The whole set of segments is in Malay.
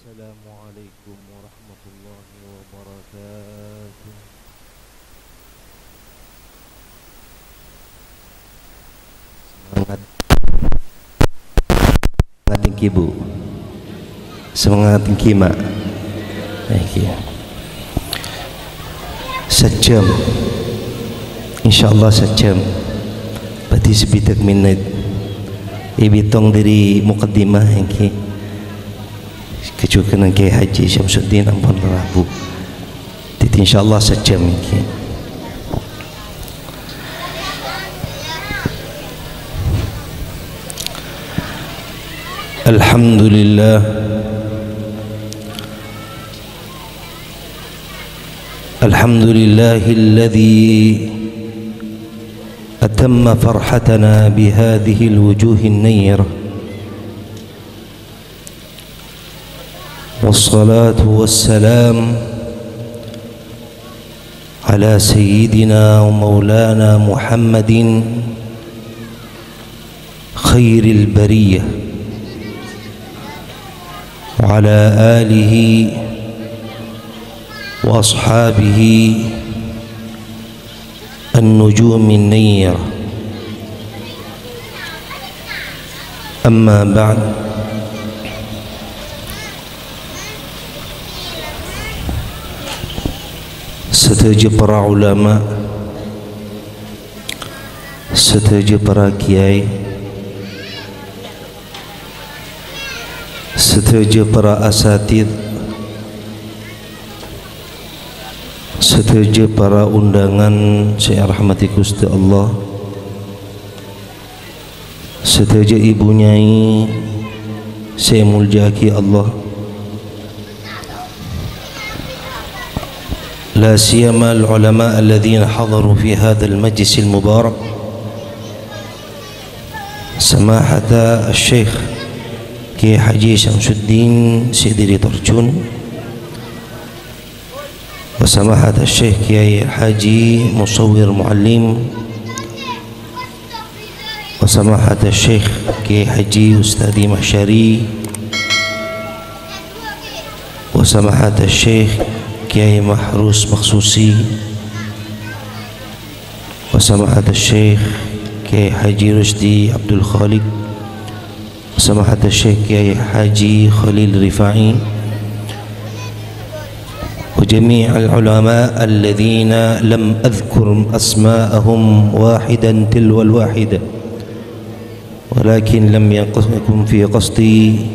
Assalamualaikum warahmatullahi wabarakatuh. Semangat, semangat tinggi bu, semangat tinggi mak. Sejam, insyaallah sejam. Berarti sebitak minit. Ibitong dari mukaddimah yang kecuali Kiai Haji Syamsuddin Ampun Rabu. Jadi insyaallah sejam ini. Alhamdulillah. Alhamdulillahilladzi atamma farhatana bihadhihi alwujuhi an-nayyirah. والصلاة والسلام على سيدنا ومولانا محمد خير البرية وعلى آله وأصحابه النجوم النيرة. أما بعد، setuju para ulama, setuju para kiai, setuju para asatid, setuju para undangan saya rahmati Gusti Allah, setuju ibu nyai saya muljaki Allah. لا سيما العلماء الذين حضروا في هذا المجلس المبارك، سماحة الشيخ كي حجي شمس الدين سيدي ترجون، وسماحة الشيخ كي حجي مصور معلم، وسماحة الشيخ كي حجي أستاذي محشري، وسماحة الشيخ Kiai Mahrus Maksusi, وسماحة الشيخ Kiai Haji Rusdi Abdul Khaliq، وسماحة الشيخ Kiai Haji Khalil Rifai، وجميع العلماء الذين لم أذكر أسماءهم واحدا تلو الواحدة، ولكن لم يكن في قصدي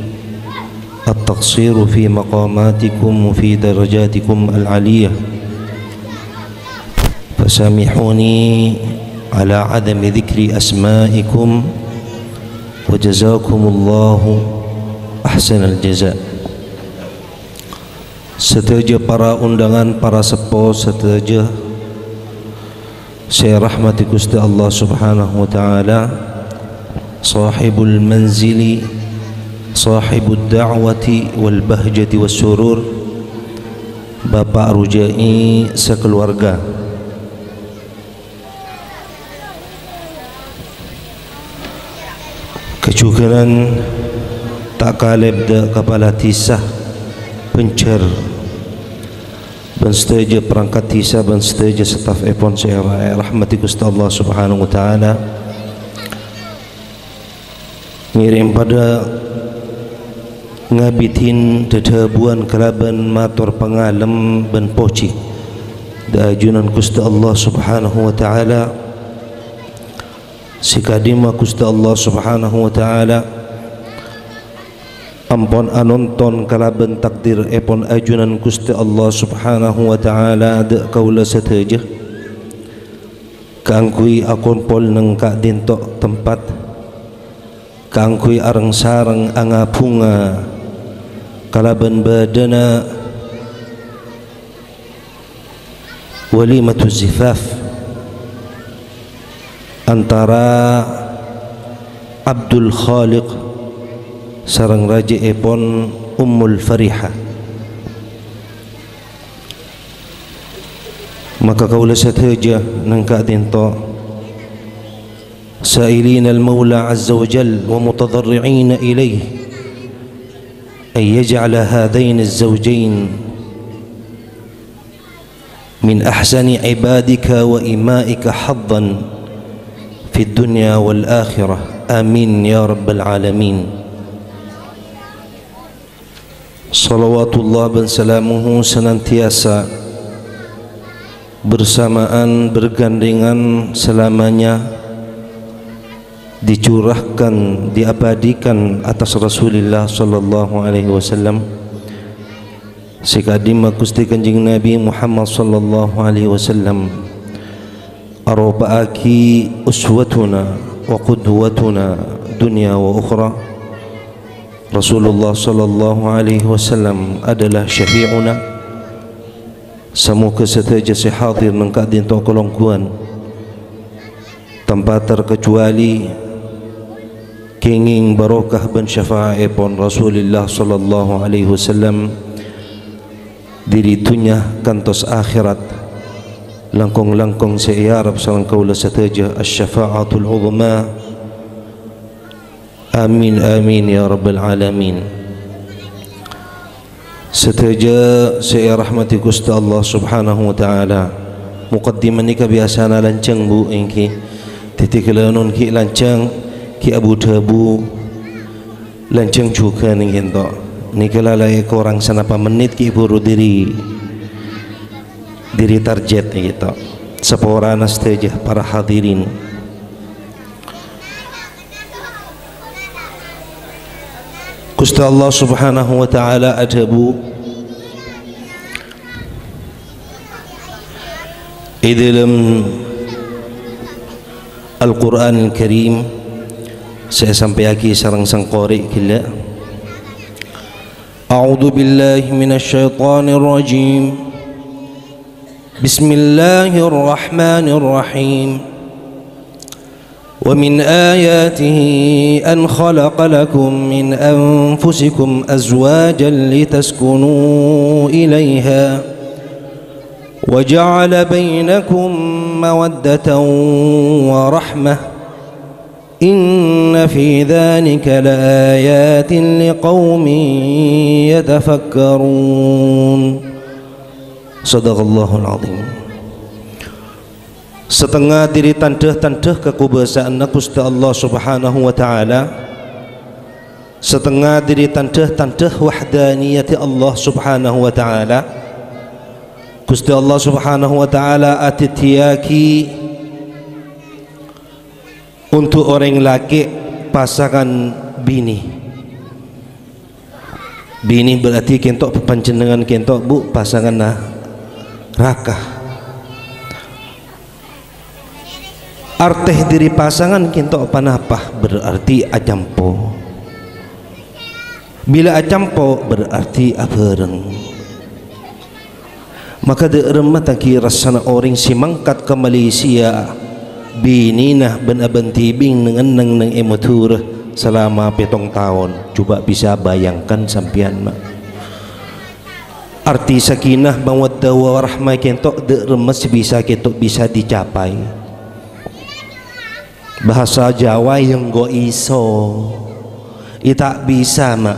التقصير في مقاماتكم وفي درجاتكم العالية، فسامحوني على عدم ذكر أسمائكم، وجزاكم الله أحسن الجزاء. Setuju para undangan, para sepuh, setuju saya rahmati Gusti Allah Subhanahu wa taala, sahibul manzili, sahibud da'wati wal bahjati was surur, Bapak Rujai sekeluarga. Kecukuran tak kalib de kepala tisah pencer dan setuju perangkat tisah dan setuju staf epon saya rahmati Gusti Allah Subhanahu wa taala, ngirim pada ngabitin dedabuan kelaban matur pengalem ben poci da ajunan Gusti Allah Subhanahu wa taala, sikadima Gusti Allah Subhanahu wa taala ampun anonton kelaban takdir epon ajunan Gusti Allah Subhanahu wa taala da kaula sateja kangkui akon pol nang ka dintok tempat kangkui arang sarang angapunga kalaban badana walimatu zifaf antara Abdul Khaliq sarang raja epon Ummul Fariha. Maka kaula sateja nang ka dinto سائلين المولى عز وجل ومتضرعين إليه أن يجعل هذين الزوجين من أحسن عبادك وإمائك حظا في الدنيا والآخرة آمين يا رب العالمين. Salawatullah dan salamuhu senantiasa bersamaan bergandengan selamanya dicurahkan diabadikan atas Rasulullah sallallahu alaihi wasallam sekadima Gusti Kanjeng Nabi Muhammad sallallahu alaihi wasallam arbaaki uswatuna wa qudwatuna dunya wa ukhra. Rasulullah sallallahu alaihi wasallam adalah syafi'una. Semoga setiap hadir nengkak di kolongkuan tanpa terkecuali kenging barokah ben syafaat pun Rasulullah sallallahu alaihi wasallam diri dunia kantos akhirat langkong-langkong se'iyarab salang kaula setaja as-syafa'atul uzma. Amin amin ya rabbal alamin. Setaja saya rahmati Gusti Allah subhanahu wa ta'ala. Muqaddimah ni kebiasaan lancang bu engki titik lanon ki lancang ki abu tabu lancang juga ni gento ni kelalai korang sanapa menit ki buru diri target ni gitu seporana setaja para hadirin. Gusti Allah subhanahu wa ta'ala adabu di dalam Al-Quran Al-Karim. Saya sampai lagi sarang sang qari kila. A'udzu billahi minasy syaithanir rajim. Bismillahirrahmanirrahim. ومن آياته أن خلق لكم من أنفسكم أزواجا لتسكنوا إليها وجعل بينكم مودة ورحمة إن في ذلك لآيات لقوم يتفكرون. صدق الله العظيم. Setengah diri tandah-tandah kekuasaan Gusti Allah subhanahu wa ta'ala, setengah diri tandah-tandah wahdaniyati Allah subhanahu wa ta'ala. Gusti Allah subhanahu wa ta'ala atitiyaki untuk orang laki pasangan bini. Bini berarti kentok panjenengan kentok bu pasangan nah rakah. Arteh diri pasangan kentok panapah berarti ajampo. Bila ajampo berarti abareng. Maka deremah taki rasana orang si mangkat ke Malaysia bininah ben aben tibing dengan neng emotur selama 7 tahun. Coba bisa bayangkan sampian mak. Arti sakinah mawaddah warahmah kentok deremah bisa kentok bisa dicapai. Bahasa Jawa yang go iso tak bisa mak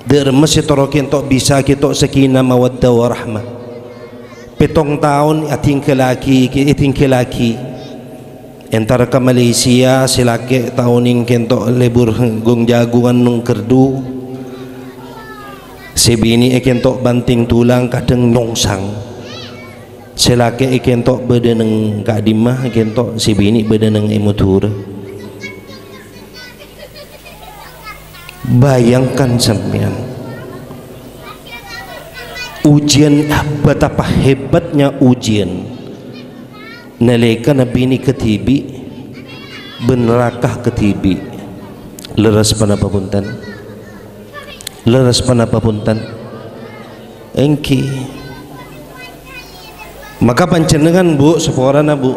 dermes setoro kentok bisa kentok sakinah mawaddah warahmah 7 tahun tinggal laki antara ke Malaysia silake tahun yang kentok lebur gong jagungan nung kerdu si bini kentok banting tulang kadang nyongsang. Selaki kentok bedeneng kadimah kentok si bini bedeneng emotur. Bayangkan sampean ujian betapa hebatnya ujian nalika nabi ini ketibi benerakah ketibi leres panapapuntan engki. Maka pancenengan bu seporana bu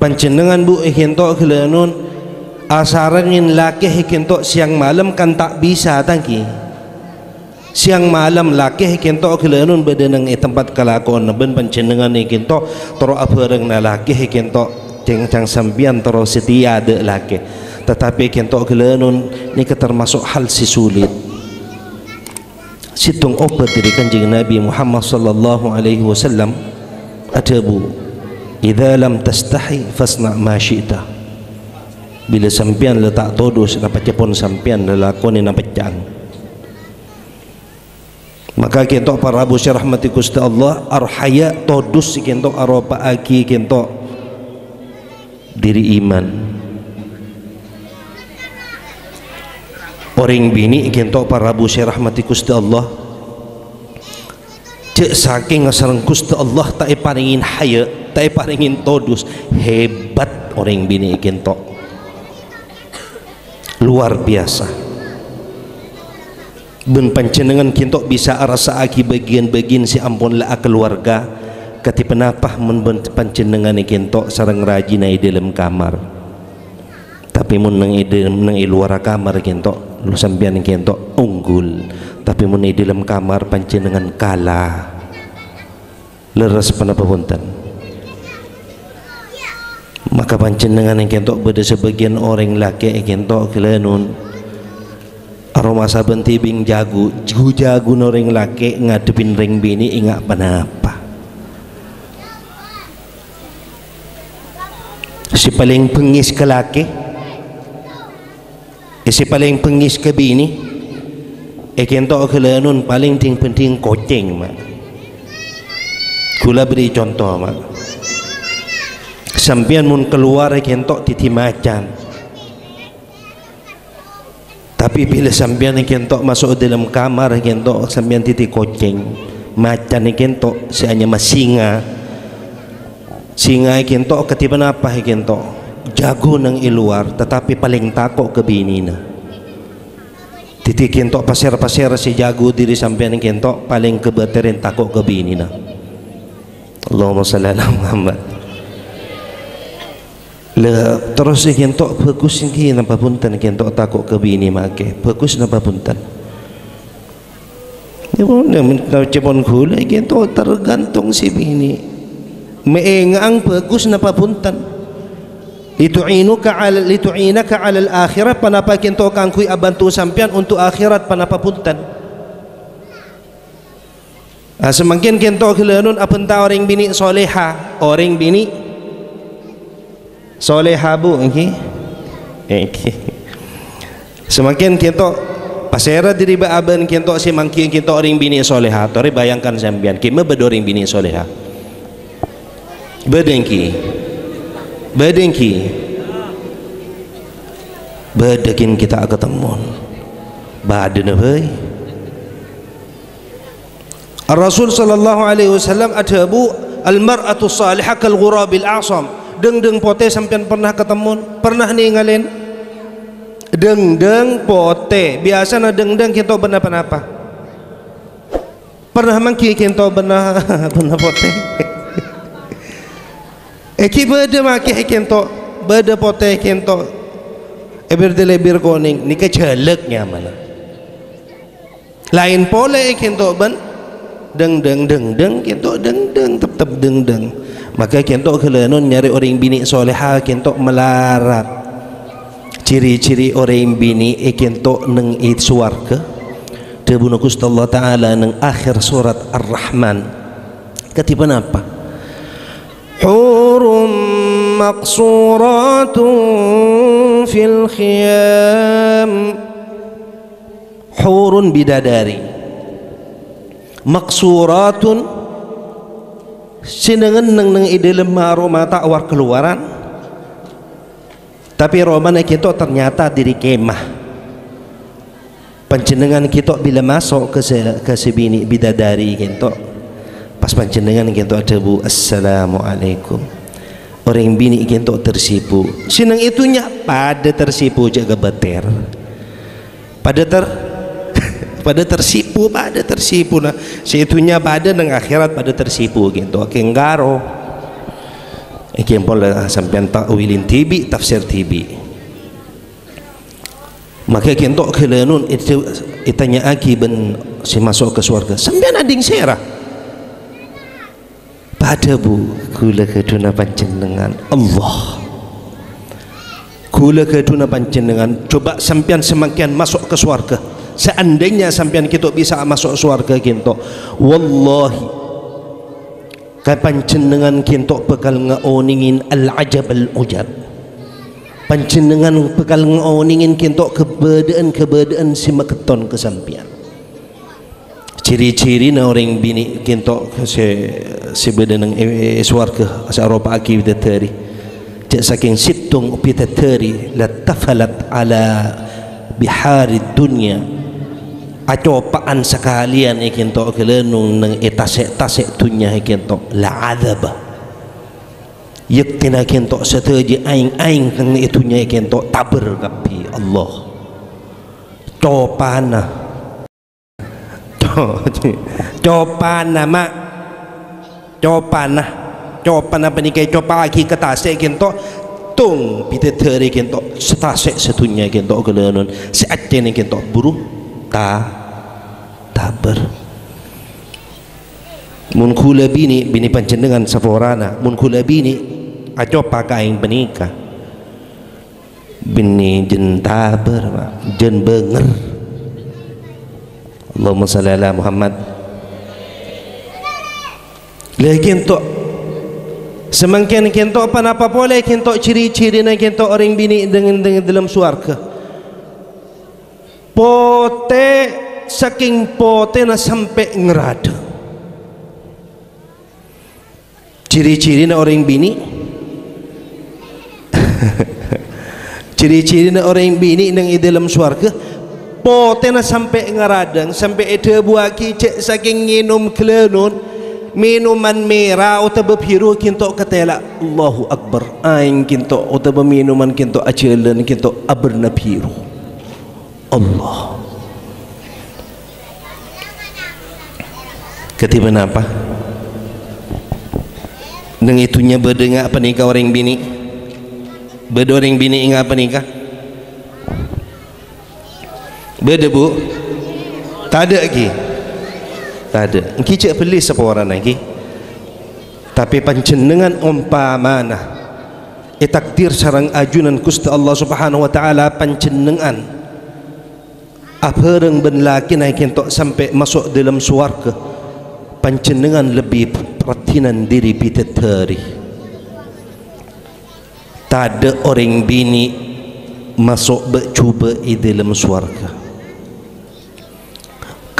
pancenengan bu kentok kelenun asarangin laki kentok siang malam kan tak bisa tangki siang malam laki kentok kelenun bedenang tempat kelakon ben pancenengan kentok toro abareng na laki kentok ceng sambian toro setia de laki tetapi kentok kelenun ni termasuk hal si sulit situng obat dari kanjeng Nabi Muhammad sallallahu alaihi wasallam ada bu, idza lam tastahi fasna ma syi'ta. Bila sampian letak todus dapat cepon sampian lelakoni na pecang. Maka kentok para abu syarah rahmati Gusti Allah arhaya todus kentok aropa aki kentok diri iman. Orang bini kentok para abu syarah rahmati Gusti Allah cek saking asarang Gusti Allah tak paringin haya, tak paringin todus, hebat orang bini kentok, luar biasa. Ben pancenengan kentok bisa rasa aki bagian-bagian si ampun la keluarga kati penapah men pancenengan kentok sareng rajin ai dalam kamar. Tapi mun nang luar kamar kentok lu sampean kentok unggul, tapi mun di dalam kamar pancenengan kalah. Leres panapunten. Maka pancenengan yang kentok beda sebagian orang laki kentok kelenun aroma saben tibing jago orang laki ngadepin ring bini ingat panapa. Si paling pengis ke laki, si paling pengis ke bini, kentok kelenun paling penting koceng mak. Kula beri contoh mak. Sampian mun keluar kentok titi macan, tapi bila sampian kentok masuk dalam kamar kentok sampian titi koceng, macan kentok si hanya singa kentok ketiban apa kentok jago nang iluar tetapi paling takut ke binina. Titi kentok pasir-pasir si jago diri sampian kentok paling kebeterin takut ke binina. Allahumma salli ala Muhammad. Terus kentok bagus ini napa punten kentok takut ke bini make bagus napa punten. Ya pun cepon gula kentok tergantung si bini. Meengang bagus napa punten. Litu'inaka 'ala al-akhirah panapa kentok kangkui abantu sampean untuk akhirat panapa punten. Semakin kentok kelenun apenta orang bini soleha, orang bini soleha bu, okay? Semakin kentok pasera diri baaban kentok semangkin kentok orang bini soleha. Tori bayangkan sampean, kima beda orang bini soleha. Bedengki, bedekin kita ketemu, badan apa? Rasul sallallahu alaihi wasallam ada bu al-mar'atu salihah kal ghurabil a'sam. Deng pote sampean pernah ketemu, pernah ninggalin deng pote biasa na deng kita benar apa pernah mangki kita benar pote eki beda maki kita beda pote kita lebir koning ni keceleknya mana lain pole kita ben deng kentok deng tetap deng maka kentok kelenun nyari orang bini soleha kentok melarat ciri-ciri orang bini kentok neng it suarga debuna Gusti Allah taala neng akhir surat Ar-Rahman ketiban apa hurum maqsuratun fil khiyam hurun bidadari maksuratun sinengan neng dalam aroma takwar keluaran tapi romana kita ternyata diri kemah panjenengan kita bila masuk ke sebini bidadari kita pas panjenengan kita ada bu assalamualaikum orang bini kita tersipu sineng itunya pada tersipu jaga beter pada tersipu nah situnya pada nang akhirat pada tersipu gitu kenggaro ikin pola sampean takwilin tibi tafsir tibi maka kentok kelenun itu itanya aki ben si masuk ke surga sampean ading serah pada bu kula keduna panjenengan Allah kula keduna panjenengan coba sampean semakin masuk ke surga seandainya sampean kita bisa masuk surga kita, wallahi kapan cendengan kita bekal ngaoningin al-ajab al-ujab, pancendengan bekal ngaoningin kita kebedaan si maketon kesampian. Ciri-ciri na orang bini kita si bedenang surga asa Eropa aki bitatari cak saking situng bitatari la tafalat ala bihari dunia acopaan sekalian ikinto kelenung nang etasek dunia ikinto la adaba yaktina kinto seteji aing nang itunya ikinto taber kapi Allah copana copana mak copana penikai copa aki ketase kinto tung bitatari kinto setasek setunya kinto kelenung seacene kinto buruh taber mun kula bini pancendengan saforana mun kula bini aco pakaing benika bini jen taber jen benger. Allahumma salli ala Muhammad. Lagi untuk semangkin kinto apa boleh kinto ciri-ciri na kinto orang bini dengan dalam surga pote saking pote na sampai ngerada. Ciri-ciri na orang bini ciri-ciri na orang bini nang dalam surga pote na sampai ngeradang sampai ede buah kicek saking nginum kelenun minuman merah atau berbiru kinto ketela Allahu Akbar aing kinto atau minuman kinto ajelan kinto aberna biru Allah ketiban apa nang itunya berdengar apa nikah orang bini beda orang bini ingat apa nikah beda bu tak ada lagi tak ada engki cek pelis apa orang lagi tapi pancendengan umpamana takdir sarang ajunan Gusti Allah Subhanahu wa taala pancendengan apa reng ben laki naik entok sampai masuk dalam surga pancendengan lebih perhatian diri bitatari tak ada orang bini masuk bercuba di dalam surga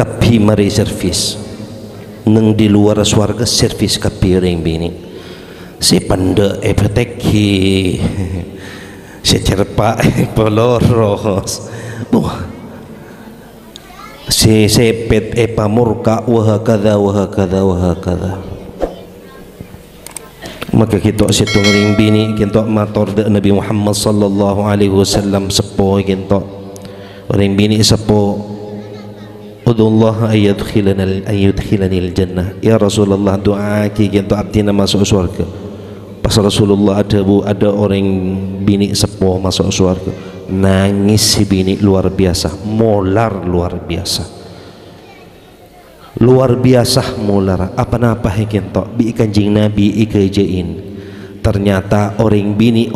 kapi mari servis nang di luar surga servis kapi orang bini si panda epeteki si cerpa peloros si sepet pamurka wahakadha maka kita situng ring bini kita mator de Nabi Muhammad sallallahu alaihi wasallam sepo kita ring bini sepo udullah ayyudkhilani al-jannah ya Rasulullah doa kita abdina masuk surga pas Rasulullah ada orang bini sepo masuk surga nangis si bini luar biasa molar luar biasa molar apa-apa kita bi kanjing Nabi ikajain ternyata orang bini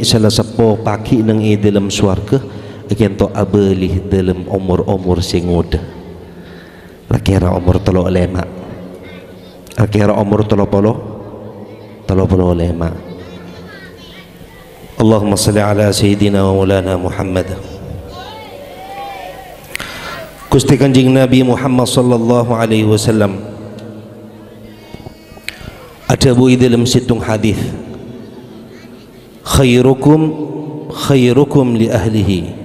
salah sepo paki nang dalam surga kita abelih dalam umur sing muda kira umur 35 kira umur 35 Allahumma salli ala sayyidina wa maulana Muhammad. Gusti Kanjeng Nabi Muhammad sallallahu alaihi wasallam ada bui dalam situng hadis khairukum li ahlihi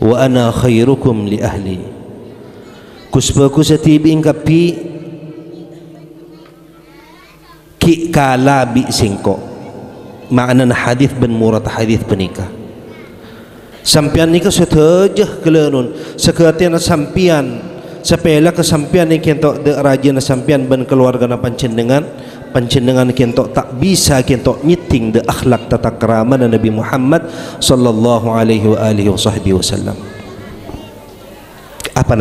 wa ana khairukum li ahli kusbaku setibi ingkapi ki kala bi singko makna hadis ben murad hadis penikah sampian nikah setajah kelenun sekatian sampian sepela kesampian ni kentok de rajin sampian ben keluarga na pancendengan kentok tak bisa kentok nyiting de akhlak tata krama Nabi Muhammad sallallahu alaihi wa alihi wasallam apa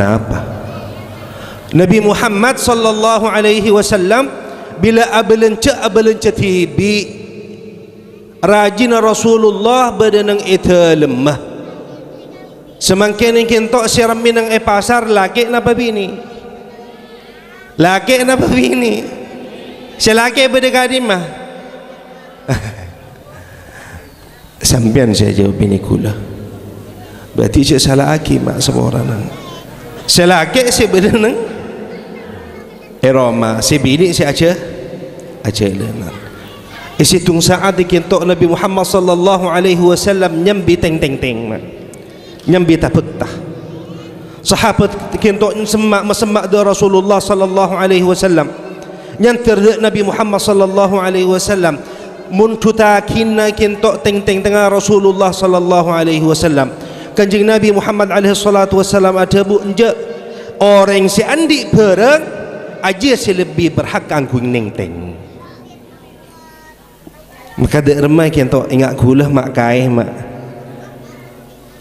Nabi Muhammad sallallahu alaihi wasallam bila abelenca tibi rajin Rasulullah badanang ita lemah Semakin kinto siram minang pasar laki napa bini, laki napa bini, si laki berdekati mah. Sampian saya jawab bini kula. Berarti saya salah aki mak semua orang nang. Si laki si berenang Roma, si bini si aja lenan. Isi tung saat dikinto Nabi Muhammad sallallahu alaihi wasallam nyambi teng mak. Nyambi taputah. Sahabat kinto semak do Rasulullah sallallahu alaihi wasallam. Nyantir Nabi Muhammad sallallahu alaihi wasallam mun tutakinna kinto teng tengah Rasulullah sallallahu alaihi wasallam. Kanjeng Nabi Muhammad alaihi salatu wasallam ada bu enje orang si andi perang aja si lebih berhak angkung neng teng. Maka dek remai kinto ingat kulah mak kai mak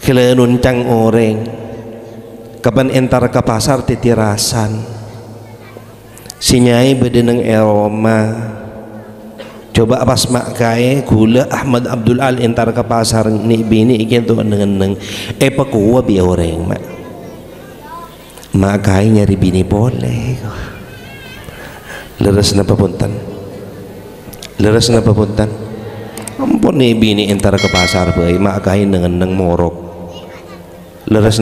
kelenun cang orang kapan entar ke pasar titirasan sinyai bedeneng Roma. Coba pas mak kai gula Ahmad Abdul Al entar ke pasar ni bini ikin tu neng apa kuwa bi orang mak kai nyari bini boleh leres napa punten ampun ni bini entar ke pasar bae mak kai neng morok leres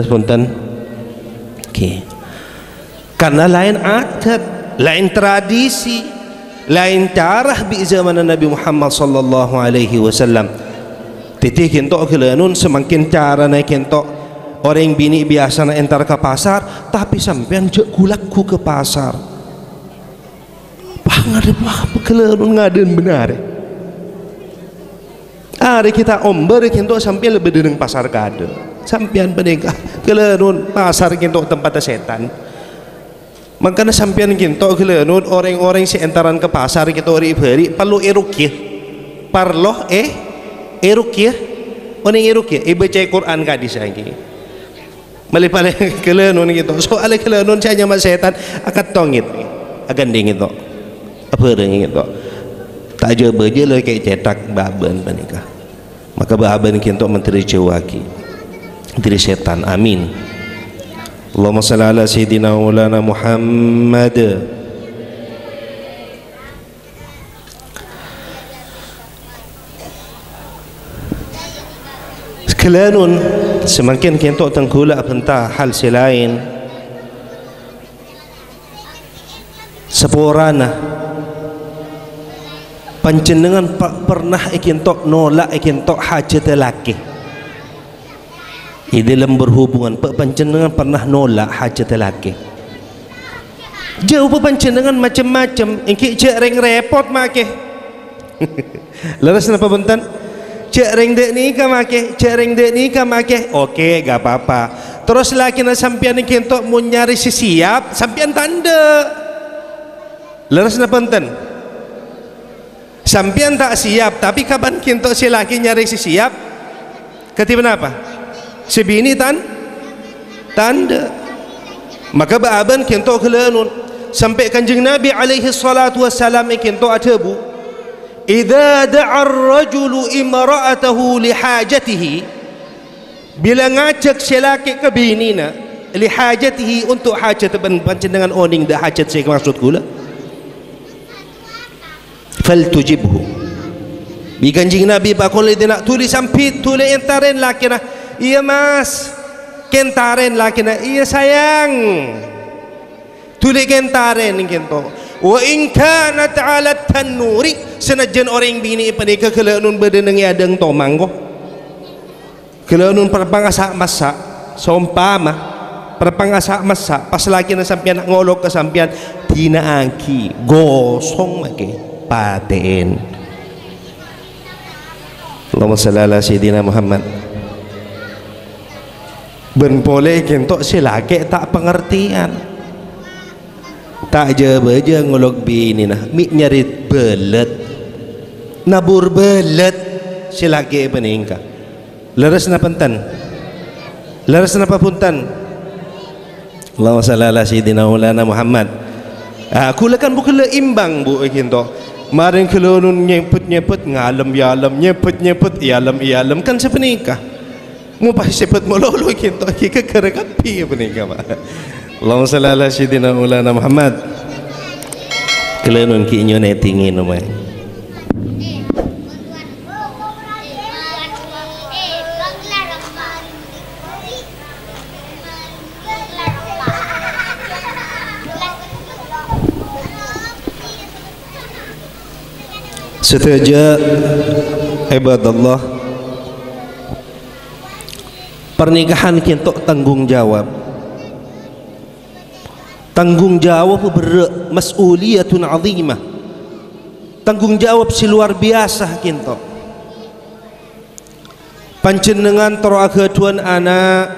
punten okay. Karena lain adat, lain tradisi, lain cara bi zaman Nabi Muhammad sallallahu alaihi wasallam. Titih kinto kelenun semakin cara naik kinto orang bini biasa na entar ke pasar, tapi sampean jek gulakku ke pasar. Pangadep kelenun ngaden benar. Hari kita omber kinto sampean lebih deneng pasar kade. Sampean penegah kelenun pasar kinto tempat setan. Makanya sampean kinto kelenun orang-orang si entaran ke pasar kita ori perlu erukyah parloh erukyah oning erukyah baca Quran kadis lagi malipale kelenun gitu soalnya kelenun saya nyaman setan akan tongit akan dingin to apa dingin to tak aja baca lah kayak cetak baban panikah maka baban kinto menteri cewaki menteri setan amin. Allahumma salli ala sayyidina maulana Muhammad. Kelanun semakin kentok tengkulak pentah hal selain seporana panjenengan pernah ikintok nolak ikintok hajat laki di dalam berhubungan panjenengan pernah nolak hajat laki jauh panjenengan macam-macam engki cek reng repot make leres napa bentan cek reng dek ni ka make oke gak apa-apa terus laki na sampian kentok mau nyari siap sampian tanda leres napa bentan sampian tak siap tapi kapan kentok si laki nyari siap ketiban apa si bini tanda maka baaban kento kelanun sampai kanjeng Nabi alaihi salatu wassalam kento adabu idza da'a ar-rajulu imra'atahu li hajatihi bila ngajak si laki ke binina li hajatihi untuk hajat panjenengan oning dah hajat saya maksud kula fal tujibhu bi kanjeng Nabi bakul dia nak tulis sampit tulis entaren laki nah iya mas kentaren laki na iya sayang tulik kentaren kento wa in kanat ala tanuri senajan orang bini panika kelenun bedeneng yadeng tomang ko kelenun perpangasa masak sompama perpangasa masak pas laki na sampian ngolok ke sampian dinaaki gosong make paten Allahumma shalli ala sayyidina Muhammad. Ben boleh kentok si laki tak pengertian tak aja baja ngolok bini nah mik nyari belet nabur belet si laki peningka leres na pentan leres na papuntan Allahumma shalli ala sayyidina maulana Muhammad aku lekan bukan imbang bu kentok maring kelonun nyepet ngalem yalem nyepet yalem kan sepenikah mu pas sepet mololo kinto ki kerekapi apa ni kama Allahumma salli ala sayyidina Maulana Muhammad kelenun ki nyone tingin umay Setuju ibadallah, pernikahan kita tanggung jawab berat, mas'uliyatun azimah, tanggung jawab si luar biasa kita. Panjenengan teraga tuan anak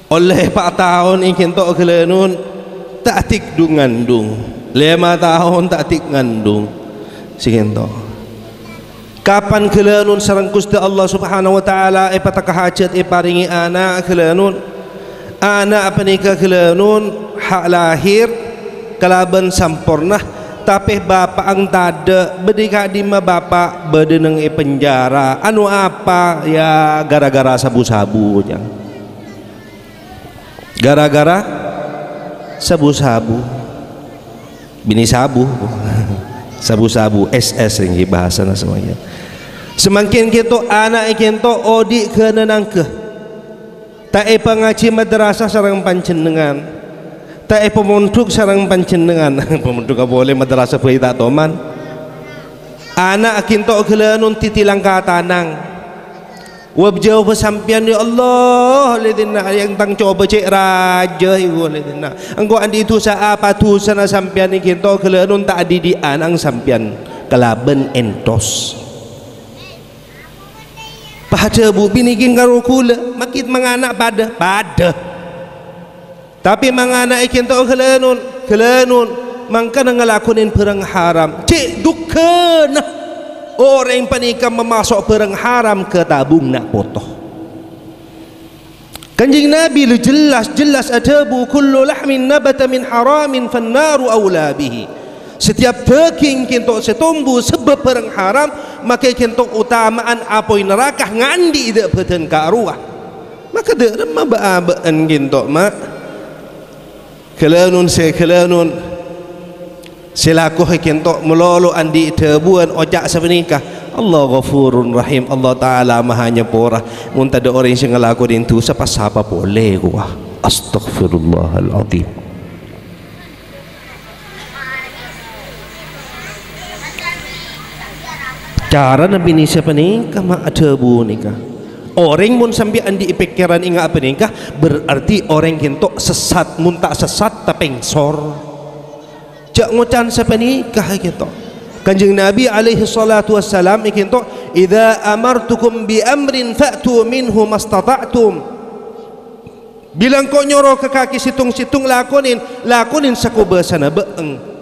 oleh 4 tahun ini kita kelenun tak tik ngandung 5 tahun tak tik ngandung sikento kapan kelenun sareng Gusti Allah Subhanahu wa taala pataka hajat paringi anak kelenun anak panika kelenun hak lahir kalaban sampurna tapi bapak ang tada bedika di ma bapak bedeneng penjara anu apa ya gara-gara sabu-sabu gara-gara sabu-sabu bini sabu sabu-sabu SS yang bahasa semuanya. Semakin kita anak kita odi ke nenangke tak pengaji madrasah sareng panjenengan tak pemuntuk sareng panjenengan pemuntuk boleh madrasah boleh tak toman anak kita kelenun titilang katanang wabjauh pesampian ya Allah ledina yang tang coba cek raja ibu ledina engkau andi itu sa apa tu sana sampian ni kita kelenun tak didian ang sampian kelaben entos pada bu binikin karo kula makit menganak pada tapi menganak kita kelenun mangka ngelakunin perang haram cek dukana orang yang panikah memasuk perang haram ke tabung nak potong. Kanjeng Nabi lu jelas adabu kullu lahmin nabata min haramin fannaru awla bihi. Setiap daging kinto setumbuh sebab perang haram maka kinto utamaan apoi neraka ngandi ide beten ka arwah. Maka de remah baabaan kinto mak kelenun silaku kinto melolo andi tebuan ojak sebenikah Allah ghafurun rahim Allah ta'ala maha nyepura mun tada orang yang ngelakuin itu siapa boleh gua astaghfirullahaladzim cara nabi ni siapa nikah mak tebu nikah orang mun sambil andi pikiran ingat apa nikah berarti orang kinto sesat mun tak sesat tak pengsor jak ngucan siapa nikah kita Kanjeng Nabi alaihi salatu wassalam ikinto idza amartukum bi amrin fa'tu minhu mastata'tum bilang kau nyoro ke kaki situng-situng lakonin sakubasana beeng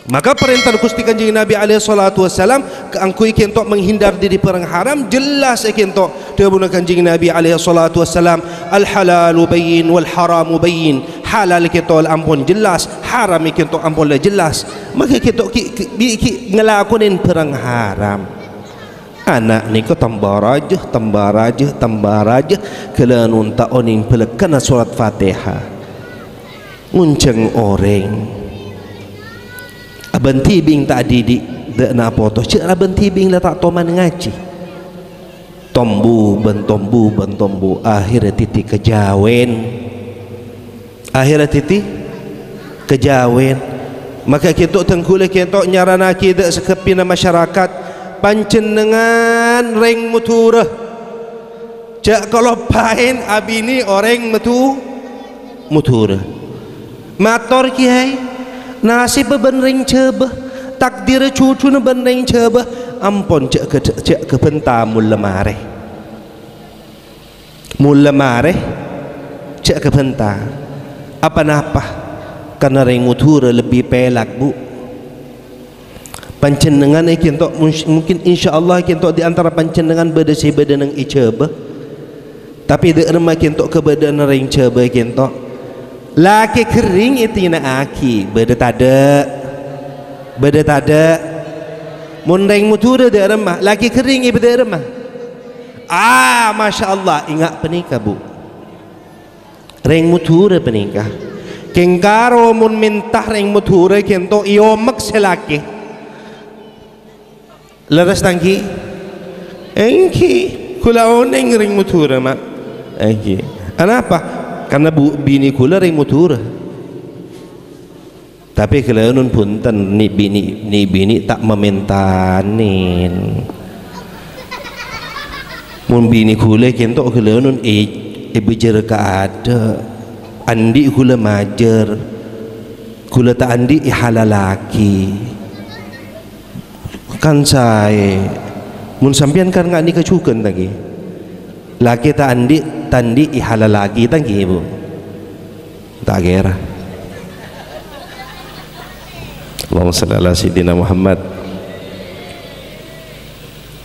maka perintah Gusti Kanjeng Nabi alaihi salatu wassalam keangku ikinto menghindar diri perang haram jelas ikinto dibuna Kanjeng Nabi alaihi salatu wassalam al halalu bayyin wal haramu bayyin halal kita ampun jelas haram kita ampun jelas maka kita ngelakuin perang haram anak ni ko tambah raja kelenun tak oning pelekana surat Fatihah ngunceng orang aban tibing tak didik dak na foto cek aban tibing la tak toman ngaji tombu akhirnya titik kejawen maka kita tengkule kita nyarana kita sekepina masyarakat panjenengan reng muturah jak kalau pain abini orang muturah mator kiai nasib benring cebah takdir cucu benring cebah ampun cek ke benta mula mareh cek ke benta apa karena reng mutura lebih pelak bu pancenengan kita mungkin insyaallah kita di antara pancenengan bedesi bedeneng icebah tapi de remah kita ke beden reng cebah kita laki kering itu na aki beda tada mun reng mutura de remah laki kering ibu de remah Masya Allah, ingat penikah bu, reng mutura penikah kengkaro mun mintah reng mutura kento iomak selaki leras tangki engki kulaon eng reng mutura mak engki kenapa? Karena bini kula reng mutura, tapi kalau punten ni bini tak mementanin. Mun bini kula kento kalau bejer ka ada andi kula majer kula tak andi halalaki kan saya mun sampean kan ngak nikah cuken tadi laki tak andi tandi halalaki tadi bu tak kira. Allahumma salli ala sayyidina Muhammad.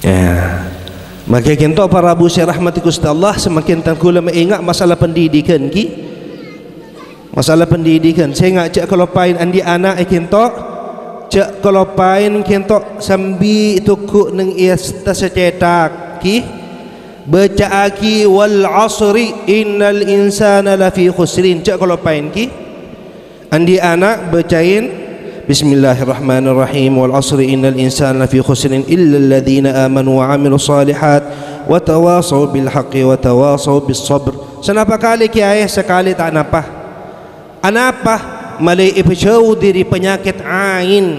Ya, maka kento para abu saya rahmati Gusti Allah, semakin tangkula mengingat masalah pendidikan ki, masalah pendidikan. Saya ngajak kalau pain andi anak kento, cak kalau pain kento sambi tuku neng iasta secetak ki, baca aki wal asri innal insana lafi khusrin. Cak kalau pain ki, andi anak bacain Bismillahirrahmanirrahim wal asri innal insana lafi khusrin illa alladhina amanu wa amilus salihat wa tawasaw bil haqqi wa tawasaw bis sabr. Senapa kali kiai sekali tak napa anapa malai ipejauh diri penyakit ain,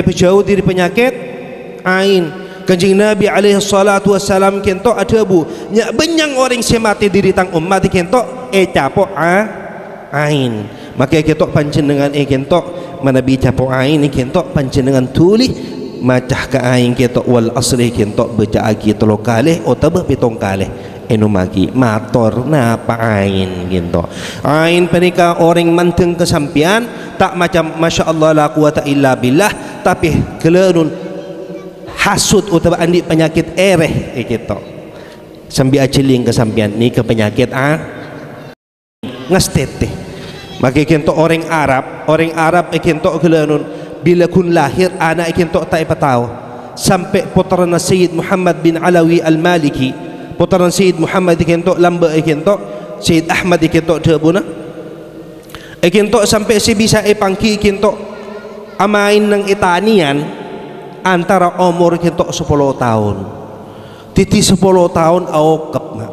ipejauh diri penyakit ain. Kanjeng Nabi alaihi salatu wassalam kento ada bu nyak benyang orang semati diri tang umat kento capo ain. Maka ketok panjenengan ketok manabi capo ain ketok panjenengan tuli macah ka ain ketok wal asri ketok baca agi tolo kalih otabah pitong kalih enu magi mator napa ain ketok ain penika orang manteng kesampian tak macam masya Allah la quwata illa billah, tapi kelenun hasud otabah andi penyakit ereh ketok sambil aceling kesampian ni ke penyakit ngastete. Maka kento orang Arab kento kelanun bila kun lahir anak kento tak tahu sampai putrana Sayyid Muhammad bin Alawi Al-Maliki, putrana Sayyid Muhammad kento lamba kento Sayyid Ahmad kento debuna kento sampai si bisa pangki kento amain nang itanian antara umur kento 10 tahun titi 10 tahun awakap nak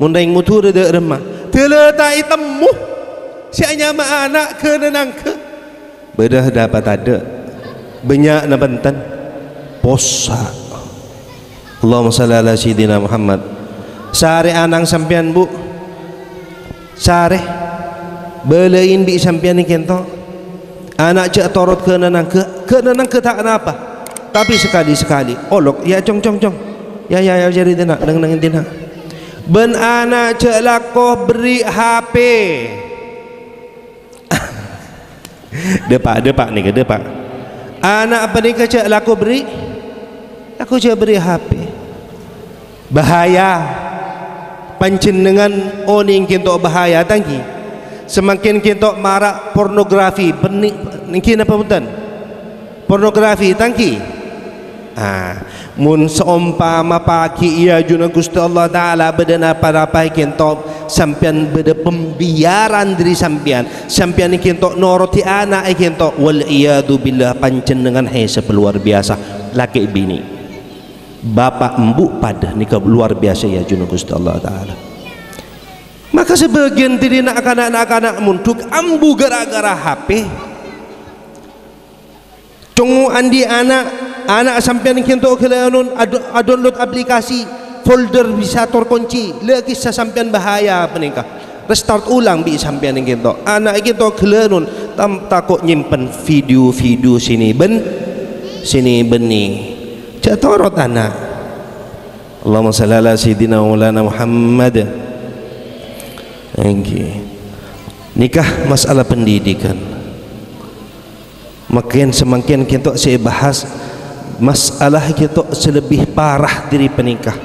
mundaing mutur de remah tele tak itemu sianya ma anak ke nenang ke bedah dapat ada banyak na bantan posa. Allahumma salli ala sayyidina Muhammad. Sare anang sampian bu sare belain bi sampian ni kento anak cek torot ke nenang ke tak kenapa, tapi sekali olok ya cong ya jadi dina nang dina ben anak cek lakoh beri HP depak ni ke depak anak apa ni kecak laku beri HP bahaya pancen dengan oning kinto bahaya tangki semakin kinto marak pornografi niki apa punten pornografi tangki mun seumpama paki ia juna Gusti Allah taala bedana apa kinto sampian beda pembiaran diri sampian ni kinto noroti anak kinto wal iyadu billah pancen dengan hese luar biasa laki bini bapak embu pada nikah luar biasa ya juna Gusti Allah taala. Maka sebagian diri anak-anak muntuk ambu gara-gara HP cungu andi anak sampean kinto kelanun download aplikasi folder bisa terkunci lagi sampean bahaya penikah restart ulang bi sampean kinto anak kinto kelanun takut nyimpen video sini beni catorot anak. Allahumma salli ala sayyidina maulana Muhammad. Nikah masalah pendidikan makin semakin kita saya bahas masalah kita selebih parah diri penikah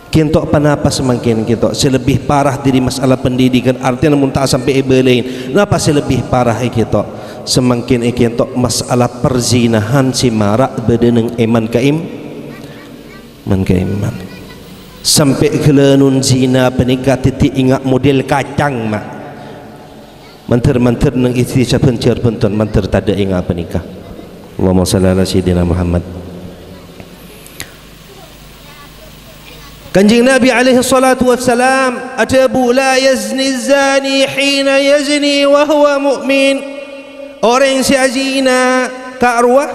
kita kenapa semakin kita selebih parah diri masalah pendidikan artinya namun tak sampai ibelain kenapa selebih parah kita semakin kita masalah perzinahan si marak bedeneng iman kaim man ka iman sampai kelenun zina penikah titik ingat model kacang mak manter-manter nang istri sa pencer penton manter tada ingat penikah. Allahumma salli ala sayyidina Muhammad. Kanjeng Nabi alaihi salatu wassalam atabu la yazni zani hina yazni wa huwa mu'min. Orang si azina ka arwah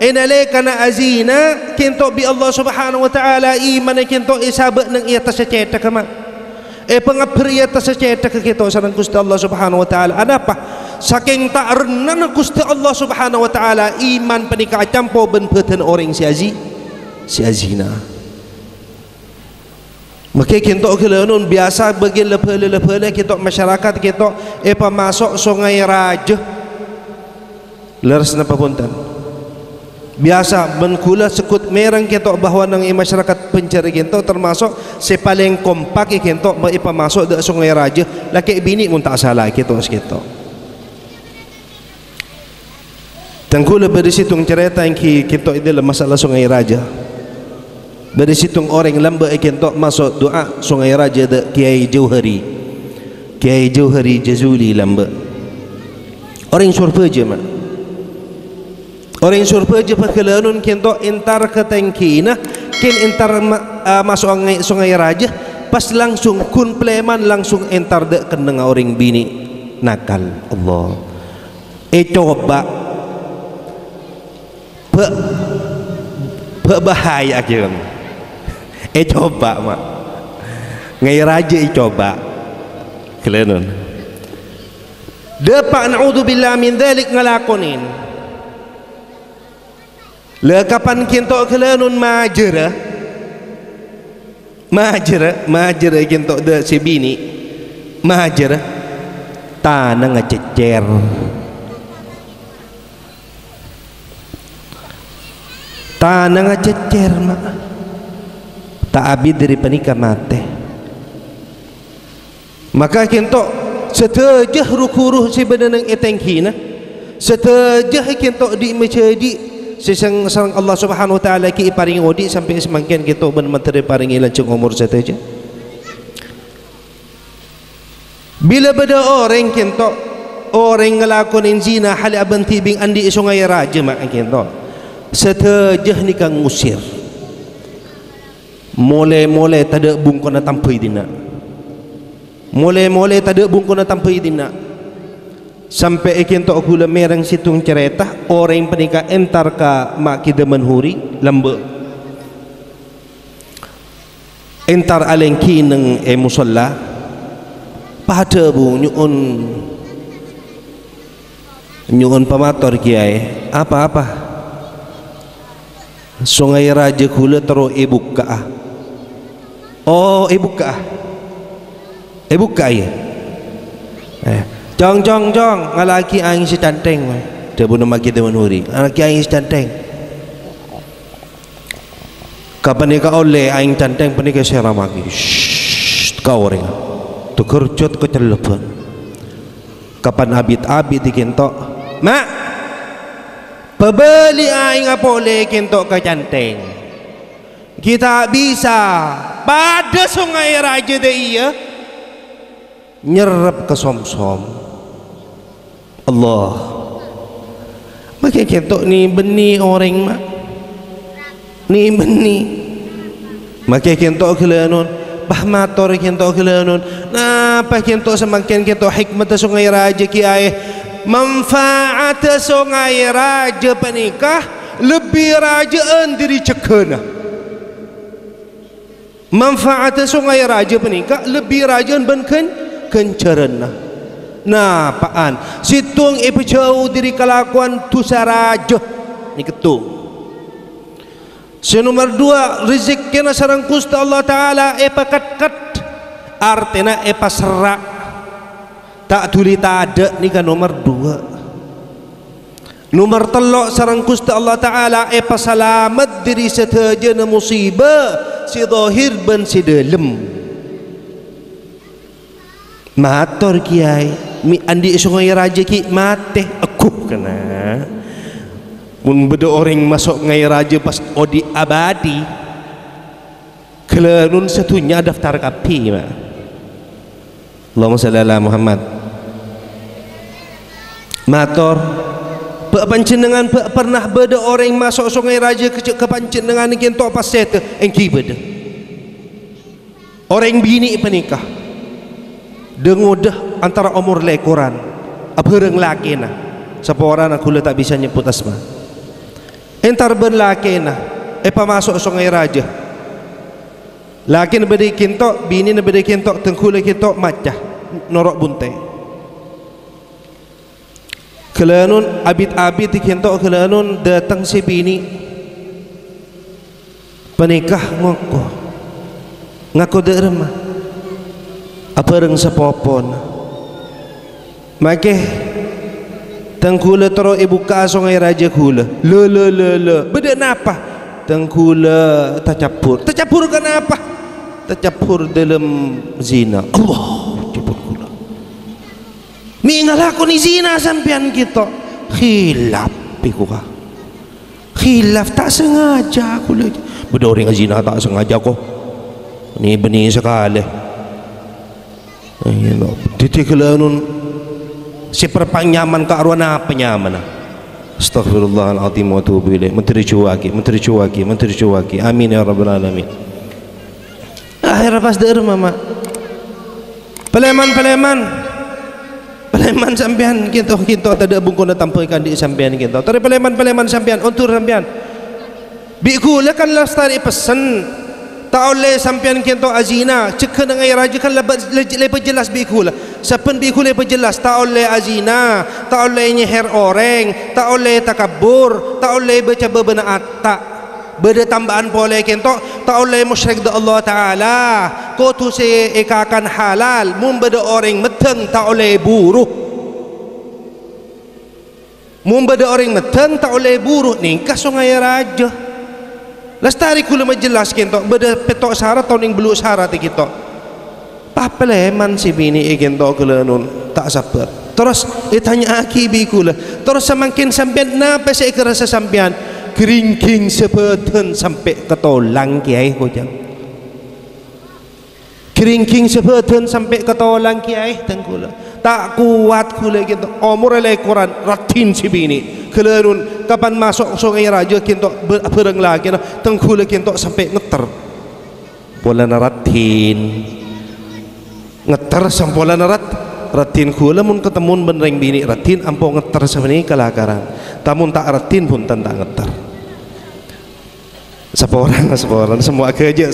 inale kana azina kinto bi Allah subhanahu wa ta'ala iman kinto isabak nang iya tasaceta kama pengapir iya tasaceta ka kito sareng Gusti Allah subhanahu wa ta'ala. Ada apa? Saking tak renan Gusti Allah subhanahu wa ta'ala iman penikah campo ben beuteun orang si azina. Maka kita kelenun biasa bagi lepele kita masyarakat kita masuk sungai Raja leres napa punten biasa benkula sekut merang kita bahwa nang masyarakat pencari kita termasuk sepaling kompak kita masuk di sungai Raja laki bini mun tak salah kita sekitar tangkula beri situng cerita yang kita itu masalah sungai Raja. Dari situ orang lamba ikentok masuk doa sungai Raja de Kiai Jauhari Jazuli lamba orang surpa je mak orang surpa je pakelanun kentok entar ke tangki nah ken entar masuk sungai Raja pas langsung kun pleman langsung entar de kendeng orang bini nakal. Allah coba bahaya kian coba mak ngai Raja coba kelenun dapat na'udzubillah min dzalik ngalakonin le kapan kinto kelenun majera kinto de si bini majera tanah ngececer mak tak abid dari penikah mati. Maka kinto setejah rukuruh si badan yang etengkina setejah kinto di menjadi sesang Allah subhanahu wa ta'ala ki paring odi sampai semakin kita benar-benar paring lancung umur setejah. Bila beda orang kinto orang ngelakonin zina hal aban tibing andi sungai Raja mak kinto setejah ni kang ngusir mole tada bungkona tampai dina mole tada bungkona tampai dina sampai ikinto akula merang situng cerita orang penikah entar ka mak kita menhuri lambe entar alengki neng musalla pada bu nyuun pamator kiai apa sungai Raja kula tero buka buka ya jong ngalaki angin si tanteng dia bunuh maki teman huri ngalaki angin si tanteng kapan ika oleh angin tanteng penika seram lagi kau orang tu kerjot ke telepon kapan abid dikentok mak pebeli aing apa oleh kentok ke canteng kita bisa pada sungai Raja deh iya nyerap ke som-som Allah maka kentok ni benih orang mak ni benih maka kentok kelenun bahmator kentok kelenun napa kentok semakin kentok hikmat sungai Raja kiai manfaat sungai Raja penikah lebih rajaan diri cekena manfaat sungai Raja penikah lebih rajaan ben kencerana nah paan situng jauh diri kelakuan tusa Raja ni ketu nomor 2 rezeki sareng Gusti Allah taala pakat artina serak tak tuli tada ni kan nomor 2 nomor 3 sareng Gusti Allah taala selamat diri setejana musibah si zahir ben si dalam matur kiai mi andi sungai Raja ki mate aku kena mun beda orang masuk ngai Raja pas odi abadi kelenun satunya daftar kapi mak. Allahumma salli ala Muhammad. Mator panjenengan pernah beda orang masuk Sungai Raja ke panjenengan kinto pas set engki beda orang bini penikah dengodah antara umur lekoran apereng lakena seporana aku tak bisa nyebut asma entar berlakena apa masuk Sungai Raja lakin beda kinto bini beda kinto tengkule kinto macah norok buntai kelanun abid-abid kinto kelanun datang si bini penikah ngaku derma apa reng sepopon makeh tengkula tero ibu ka Sungai Raja kula le beda napa tengkula tercampur kenapa tercampur dalam zina Allah cepet kula mingal aku ni zina sampean kita khilaf pikuka khilaf tak sengaja aku lagi beda orang zina tak sengaja kok ni benih sekali titik kelanun si perpang nyaman ke arwana penyaman astaghfirullahaladzim wa atubu ilaih menteri cuaki amin ya rabbal alamin akhir pas der mama peleman sampean kita tak ada bungkun tampilkan di sampean kita tapi peleman sampean untuk sampean biku kan lastari pesen tak oleh sampean kita azina cek dengan raja kan lebih jelas biku lah sapen biku lebih jelas tak oleh azina tak oleh nyeher orang tak oleh takabur tak oleh baca bebenaat tak beda tambahan boleh kita tak oleh musyrik da Allah Ta'ala kau tu se ekakan halal mun beda orang meteng tak oleh buruh mun beda orang meteng tak oleh buruh nikah Sungai Raja lestari kula menjelas kita beda petok syarat atau ning beluk syarat kita papeleman si bini kita kelenun tak sabar terus ditanya akibi kula terus semakin sampean napa saya kerasa sampean keringking sepeten sampai ketolang kiai hojang keringking sepeten sampai ketolang kiai tengkula tak kuat kula gitu umur le Quran ratin si bini kelenun kapan masuk Sungai Raja kita bereng lagi tengkula kita sampai ngeter pola naratin ngeter sampola ratin kula mun ketemu benereng bini ratin ampo ngeter sebenarnya kelakaran tamun tak ratin pun tak ngeter seporang semua kerja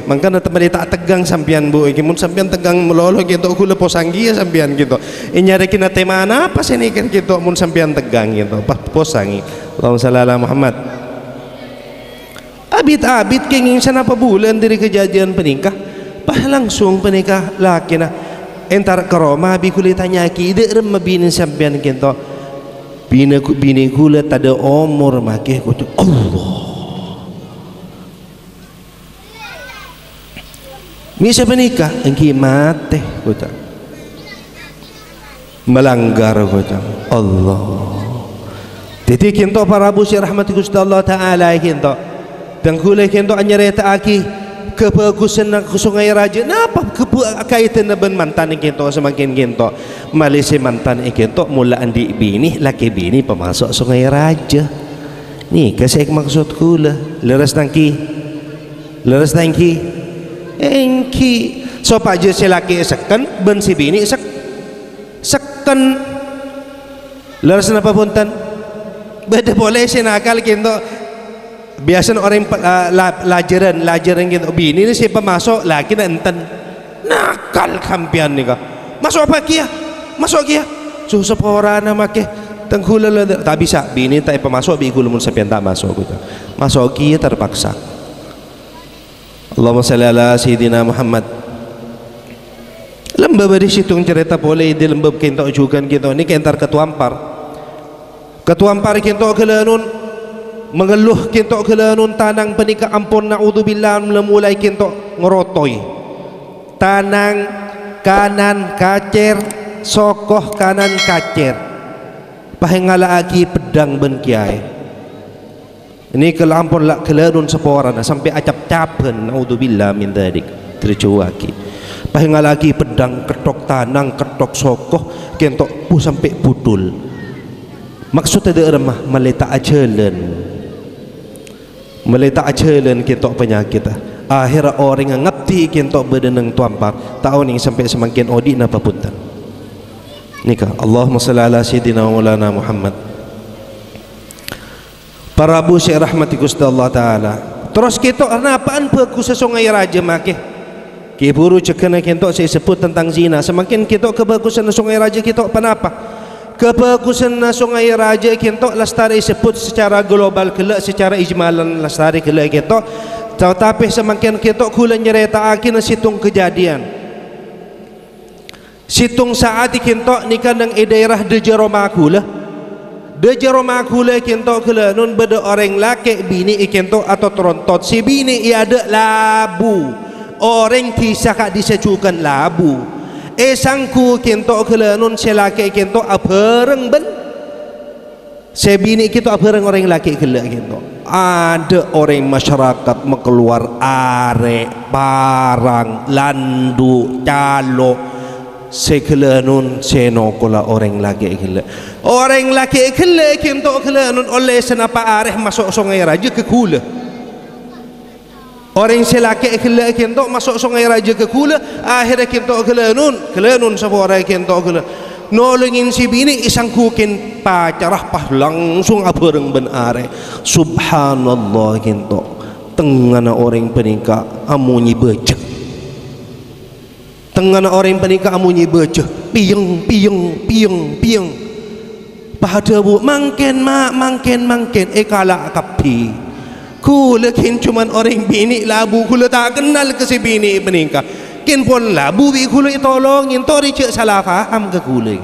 makanya teman tak tegang sampian bu mun sampian tegang melolo gitu kula posanggi ya sampian gitu nyari kena tema apa sih ini kan gitu mun sampian tegang gitu pas posangi Allahumma shalli ala Muhammad abid kenging sana apa bulan dari kejadian penikah pas langsung penikah laki nah entar ke Roma abi kula tanya ki ide rem bini sampian gitu bini kula tada umur makeh kudu Allah bisa menikah engki mati kota melanggar kota Allah jadi kinto para busi rahmati Gusti Allah Ta'ala kinto tengkule kinto anyareta aki kebagusan ke Sungai Raja napa kaitan dengan mantan kinto semakin kinto malisi mantan kinto mula andi bini laki bini pemasok Sungai Raja ni kasih maksud kula leres nangki engki so paje si laki seken ben si bini seken leres napa punten beda boleh si nakal kinto biasa orang lajaran gitu bini ni si pemasok laki na enten nakal kampian ni ka masuk apa kia susah orang make tengkula tak bisa bini tak pemasok bi kula mun sampean tak masuk gitu masuk kia terpaksa Allahumma salli ala Sayyidina Muhammad lembab dari situng cerita boleh di lembab kinto juga gitu ini kentar ketuampar kinto kelanun mengeluh kinto kelanun tanang penikah ampun na'udzubillah mulai kinto ngerotoi tanang kanan kacer sokoh kanan kacer pahengala aki pedang ben kiai Ini kelampun lak kelanun seporana sampai acap capen, naudzubillah min dzalik, tercuaki. Pahinga lagi pedang ketok tanang ketok sokoh kentok pu sampai putul. Maksudnya dia remah meletak acelen kentok penyakit. Akhirnya orang yang ngati kentok berdeneng tuampar tahun ini sampai semakin odi napa punten. Nikah Allahumma salli ala sayyidina wa maulana Muhammad. Para abu syekh rahmati Gusti Allah taala. Terus kentok apaan beku sesongai raja make. Ki buru cekena kentok saya sebut tentang zina. Semakin kentok kebagusan sungai raja kentok kenapa? Kebagusan sungai raja kentok lestari sebut secara global kelak, secara ijmalan lestari kelak kentok. Tetapi semakin kentok kula nyerita akin situng kejadian. Situng saat kentok nikah nang daerah de Jeromakula. De Jeromakula kentok kula nun beda orang laki bini kentok atau trontot. Si bini ia ada labu. Orang kisah disejukan labu. Sangku kentok kala nun selaki kentok apereng ben. Sebini kentok apereng orang laki kala kentok. Ada orang masyarakat mengeluar arek, barang, landu, calo. Sekala nun senokola orang laki kala. Orang laki kala kentok kala nun oleh senapa arek masuk sungai raja ke kula. Orang selaki kela kentok masuk sungai raja ke kula, akhirnya kentok kelanun sapa orang kentok kela nolongin si bini isangkukin pacarah pah langsung abareng ben are. Subhanallah kentok tengana orang penikah amunyi becek, tengana orang penikah amunyi becek pieng pada bu mangken kala kapi. Kula kin cuman orang bini labu, kula tak kenal ke si bini penikah. Kin pun labu bi kula tolongin tori cek salah faham ke kula.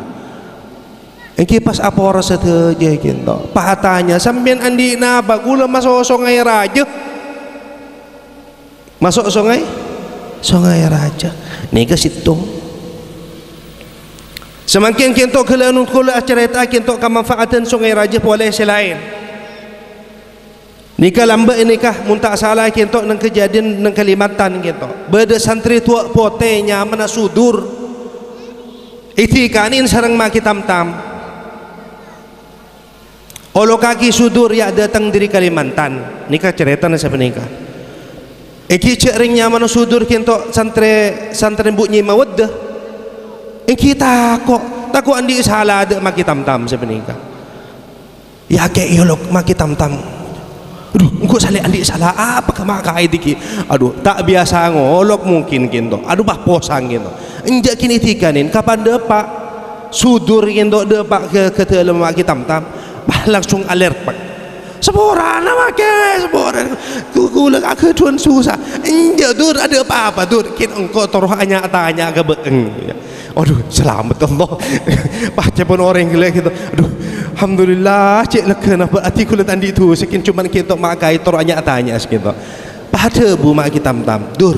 Engki pas apa rasa teje kin to. Pahatanya sampean andi napa kula masuk sungai raja. Masuk sungai raja. Nika situng. Semakin kin to kula cerita kin to kemanfaatan sungai raja boleh selain. Nikah lambat nikah muntak salah kentok nang kejadian nang Kalimantan kentok. Beda santri tua potenya mana sudur. Itikanin sarang maki tam-tam. Olo kaki sudur ya datang dari Kalimantan. Nikah cerita na siapa nikah. Iki ceringnya mana sudur kentok santri bunyi mawaddah. Iki takut andi salah ada maki tam-tam siapa nikah. Ya ke iolok maki tam-tam. Aduh, engkau salah apa kemakai diki. Aduh, tak biasa ngolok mungkin gitu. Aduh, bah posang gitu. Enjak kini tikanin kapan depak sudur gitu depak ke dalam maki tam-tam. Bah langsung alert pak. Seborana make, seborana. Kukulak aku tuan susah. Enjak dur ada apa-apa dur. Kin engkau taruh tanya ke beeng. Aduh, selamat Allah. Baca pun orang gila gitu. Aduh, alhamdulillah cik lega nak berarti kulit andi tu sekin cuman kita makai toranya tanya sekitu. Pada bu mak kita tam dur.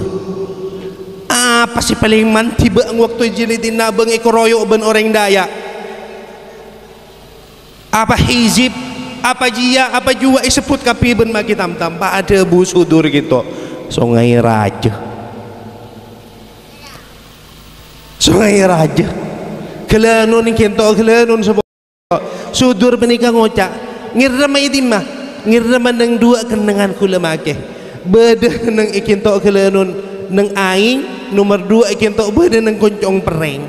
Apa sih paling manti bang waktu jilidin nabeng ikroyok ben orang Dayak. Apa hizib, apa jia, apa jua sebut kapi ben mak kita tam. Pada bu sudur gitu. Sungai Raja. Sungai Raja. Kelanun kentok kelanun sebab sudur menikah ngocak ngirama idimah ngirama nang dua kenangan kula make beda nang ikintok kelanun nang aing nomor dua ikintok beda nang koncong pereng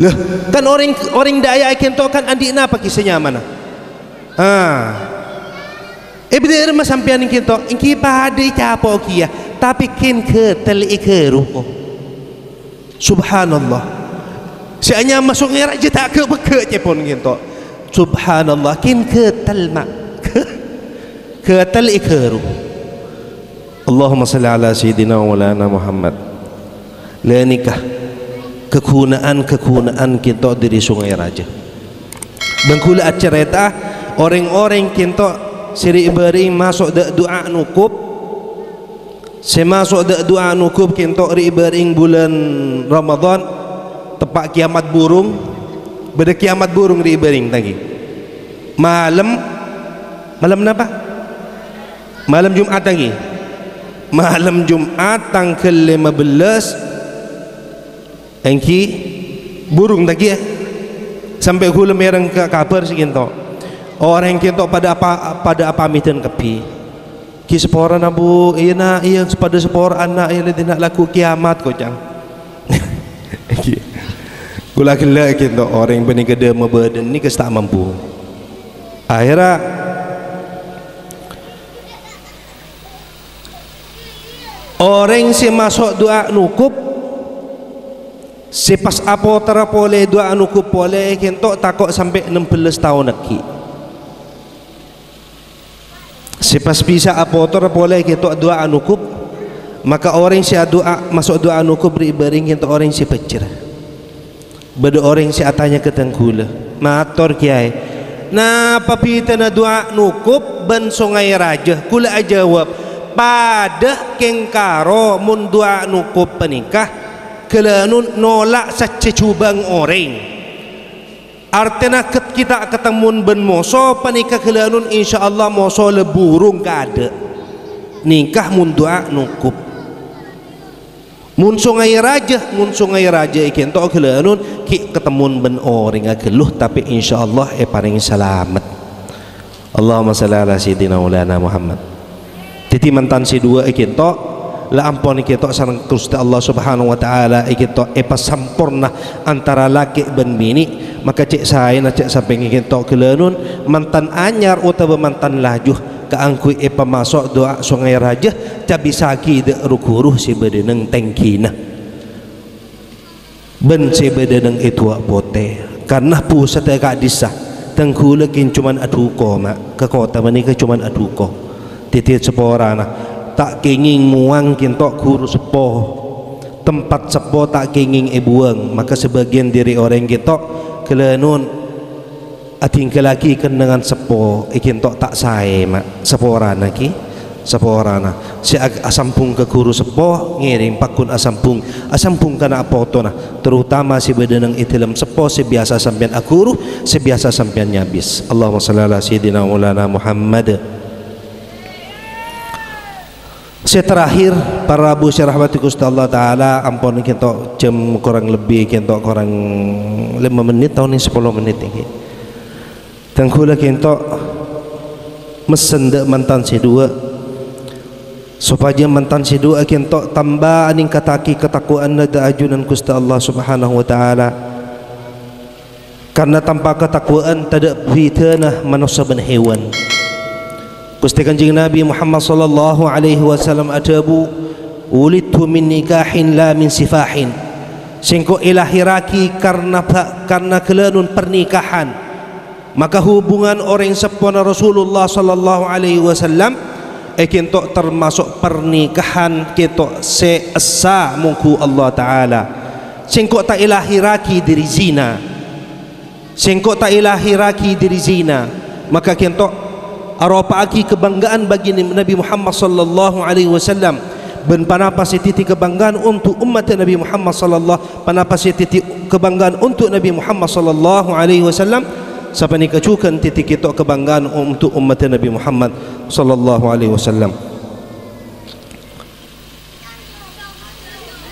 lah kan orang daya ikintok kan andi napa kisahnya mana bener mas sampean ikintok ingki padi capo kia tapi kin ke tel ikeru subhanallah si hanya masuk ngerak je tak ke beke je pun gitu. Subhanallah kin ketal mak ketal ikeru. Allahumma salli ala sayyidina wa maulana Muhammad. La nikah kekunaan kita dari Sungai Raja. Bangkula cerita orang-orang kita siri beri masuk doa nukub. Semasuk doa nukub kita ri bering bulan Ramadan tepat kiamat burung beda kiamat burung di bering tadi malam Malam apa? Malam Jumat lagi. Malam Jumat tanggal 15 engki burung lagi ya. Sampai hulu mereng ke kabar seginto. Orang kinto pada apa mitan kepi. Ki sepora nabu iya pada sepora anak iya tidak laku kiamat kau jang. Kula kira kinto orang bani gede mabadan ni kes tak mampu. Akhirnya orang si masuk doa nukup si pas apa terapole doa nukup boleh kinto takut sampai 16 tahun lagi. Si pas bisa apa terapole kinto doa nukup, maka orang si doa masuk doa nukup beri kinto orang si pecer. Beda orang si atanya ketengkula mator kiai. Nah papita na doa nukup ban sungai raja kula jawab pada kengkaro mun doa nukup penikah kelanun nolak secubang orang artinya kita ketemu ben moso penikah kelanun insyaallah moso leburung kada nikah mun doa nukup mun sungai raja ikan to kelanun ki ketemu ben orang ageluh tapi insyaallah paling selamat. Allahumma shalli ala sayyidina maulana Muhammad. Titi mantan si dua ikan to la ampun ikan to sareng Gusti Allah Subhanahu wa taala ikan to pas sampurna antara laki ben bini maka cek saya na cek sampai ikan to kelanun mantan anyar utawa mantan lajuh kaangkui masuk doa sungai raja tapi saki de rukuruh si bedeneng tengkina ben si bedeneng itu bote karena pusat kak disah tengkulekin cuman aduko mak ke kota menikah cuman aduko titit seporana tak kenging muang kintok guru sepoh tempat sepoh tak kenging buang maka sebagian diri orang kintok kelenun ating lagi kan dengan sepo ikin tok tak sae mak seporana ki seporana si asampung ke guru sepo ngiring pakun asampung kana apoto na terutama si bedeneng itilam sepo si biasa sampean akuru si biasa sampean nyabis. Allahumma shalli ala sayyidina maulana Muhammad. Si terakhir para Abu Syarahmati Gusti Allah taala ampun kita jam kurang lebih kita kurang 5 menit tahun ini 10 menit ini tengkula kinto mesen dek mantan si dua supaya mantan si dua kinto tambah aning kataki ketakuan nada ajunan Gusti Allah Subhanahu wa taala karena tanpa ketakuan tidak fitnah manusia ben hewan. Gusti Kanjeng Nabi Muhammad sallallahu alaihi wasallam adabu ulidtu min nikahin la min sifahin singko ilahiraki karena kelanun pernikahan maka hubungan orang sepona Rasulullah sallallahu alaihi wasallam kinto termasuk pernikahan kinto seesa mungku Allah taala singko tak ilahiraki diri zina maka kinto aropaki kebanggaan bagi Nabi Muhammad sallallahu alaihi wasallam ben panapas titi kebanggaan untuk umat Nabi Muhammad sallallahu panapas titi kebanggaan untuk Nabi Muhammad sallallahu alaihi wasallam siapa ni kecukan titik kita kebanggaan untuk umat Nabi Muhammad sallallahu alaihi wasallam.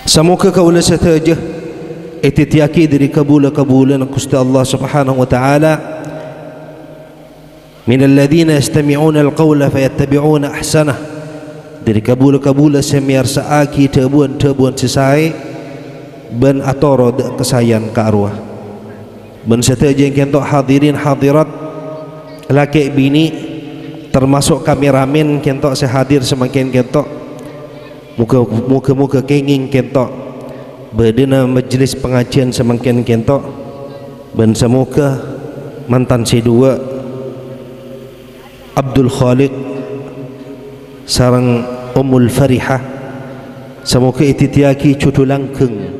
Semoga kaulah setaja ititiaki dari kabulan Gusti Allah Subhanahu wa taala min alladhina yastami'una alqawla fayattabi'una ahsanah dari kabula semiar saaki tebuan sesai ben atoro kesayan ke arwah ben setaja kentok hadirin hadirat laki bini termasuk kameramen kentok sehadir semakin kentok muka kenging kentok berdena majlis pengajian semakin kentok ben semoga mantan si dua Abdul Khaliq sarang Ummul Farihah semoga ititiaki cucu langkeng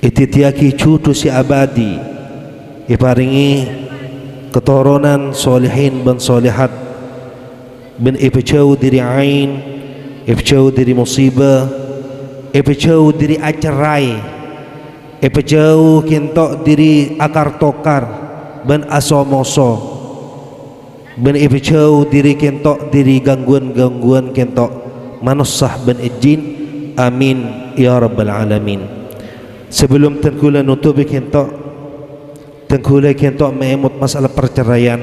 ititiaki cucu si abadi iparingi keturunan solehin dan solehat ben ipecau diri ain ipecau diri musibah ipecau diri acerai ipecau kintok diri akar tokar ben asomoso ben ibjau diri kentok diri gangguan-gangguan kentok manussah ben ijin. Amin ya rabbal alamin. Sebelum tengkula nutup kentok, tengkula kentok mengemut masalah perceraian.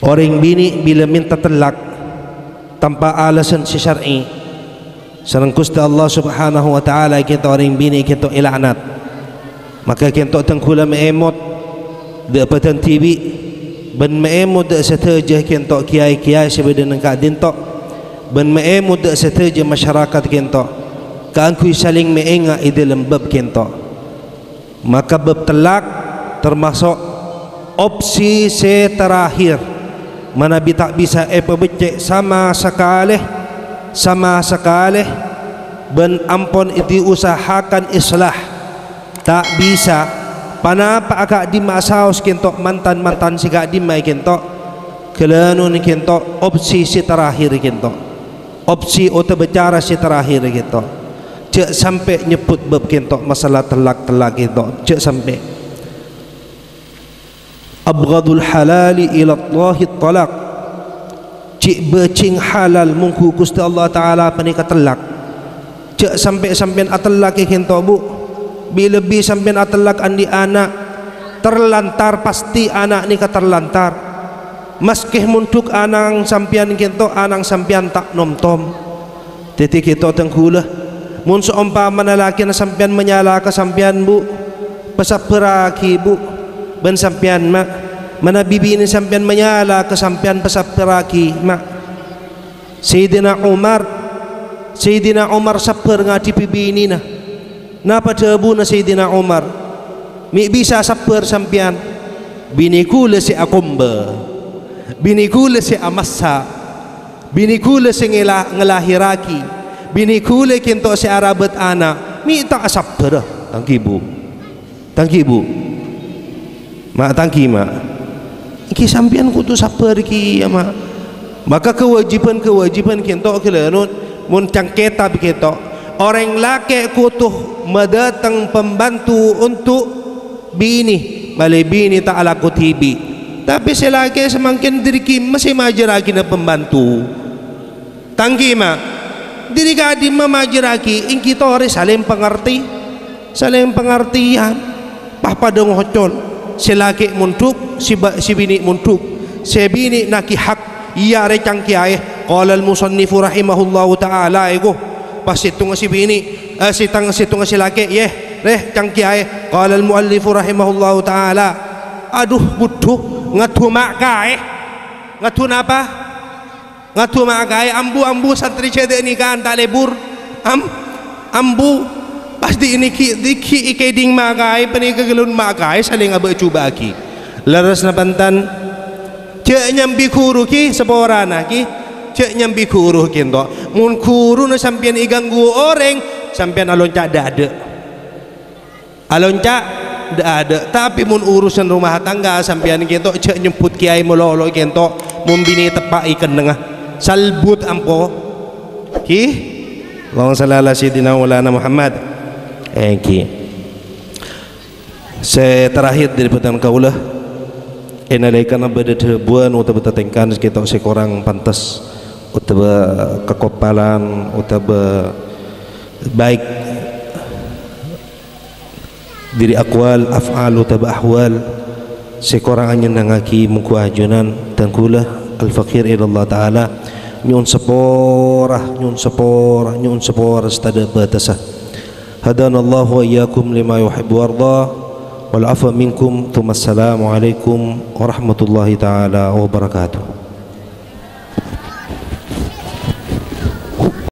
Orang bini bila minta talak tanpa alasan syar'i, sareng Gusti Allah Subhanahu wa taala kita orang bini kentok ilaknat, maka kentok tengkula mengemut de patan TV ben mengemut de seteja kentok kiai-kiai sebeden ka dintok ben mengemut de seteja masyarakat kentok kaangkui saling meenga di dalam bab kentok. Maka bab talak termasuk opsi terakhir mana tak bisa pebecek sama sekali ben ampun diusahakan islah tak bisa panapa agak dimasaus kentok mantan si gak dimai kentok kelanun kentok opsi terakhir kentok opsi atau bicara terakhir kentok cek sampai nyebut bab kentok masalah telak kentok cek sampai abghadul halali ila Allahi talak cik becing halal mungku Gusti Allah Ta'ala panika telak cek sampai atelak kentok bu bila bi sampai atelak andi anak terlantar pasti anak ni terlantar maskih muntuk anang sampian kentok anang sampian tak nom-tom titik kita tengkulah mun seumpama lelaki na sampian menyala ke sampian bu pasap peraki bu ben sampian mak mana bibi ni sampian menyala ke sampian pasap peraki mak Sayyidina Umar saper ngati bibi ni na napa debu na Sayyidina Umar mi bisa saper sampian biniku le si akumba biniku le si amassa biniku le si ngelahiraki bini kule kento si arabat anak mi tak asap dah tangki bu mak tangki mak iki sampian kutu saper ki ya mak maka kewajiban kento kelanut mun cangketa begitu orang laki kutu mendatang pembantu untuk bini malai bini tak ala kutibi tapi si laki semakin diri masih majer lagi na pembantu tangki mak diri gadi memajiraki ing kita harus saling pengertian papadong hocol si laki muntuk si bini muntuk si bini naki hak iya recang kiai qala al musannifu rahimahullahu ta'ala ego pas itu si bini si laki reh cang kiai qala al muallifu rahimahullahu ta'ala aduh butuh ngatu mak kae ngatu napa ngatu makai ambu santri cede ni kan tak lebur ambu pasti ini ki ikeding makai pani kegelun makai saling abe cuba ki laras na bantan cek nyambi kuru ki seporana ki cek nyambi kuru kinto mun kuru na sampian iganggu orang sampian alonca ada tapi mun urusan rumah tangga sampian kinto cek nyemput kiai melolo kinto mun bini tepak ikan nengah salbut ampo ki Allahumma shalli ala sayyidina Maulana Muhammad ki terakhir dari petang kaulah enalaikan abada buan utama tatengkan kita sekorang pantas utama kekopalan utama baik diri akwal af'al utama ahwal sekorang hanya nangaki muku ajunan dan kula al-fakir ila Allah Ta'ala nyun sepora stada batasah hadanallahu wa iyyakum lima yuhibbu warda wal afa minkum thumma assalamu alaikum warahmatullahi ta'ala wabarakatuh.